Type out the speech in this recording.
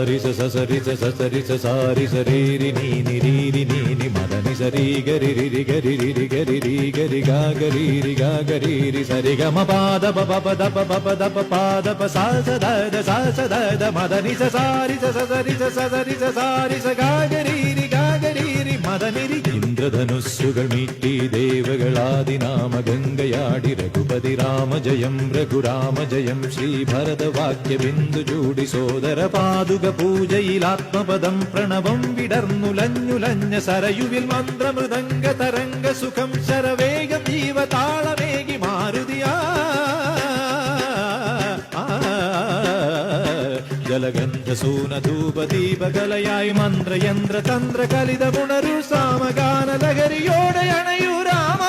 സാരി സസരി സസരി സാരി സരീരി നീരി നീനി മദനി സരി ഗരി രി ഗരി രി ഗരി രി ഗരി ഗാ ഗരി രി സരി ഗമ പാദ പ പ ദ പ ദ പ പാദ പ സാ സ ദ മദനി സസാരി സസരി സസരി സാരി സ ഗാ ഗരി രി മദനി രി ഇന്ദ്രധനുസ്സുകൾ മീട്ടി ദേവകളാദിനാമ ഗംഗയാടി രഘുപതി രാമ ജയം ശ്രീ ഭരതവാക്യ ബിന്ദു ചൂടി സോദര പാതുക പൂജയിലാത്മപദം പ്രണവം വിടർന്നുലഞ്ഞുലഞ്ഞ സരയുവിൽ മന്ത്രമൃദംഗ തരംഗ സുഖം ശരവേഗം ജീവതാളമേകി മാരുതിയാ ജലഗന്ധ സൂനധൂപദീപകലയായി മന്ത്രയന്ത്ര തന്ത്ര കലിത പുണരു സാമഗാന ലഹരിയോടെ അണയൂ രാമ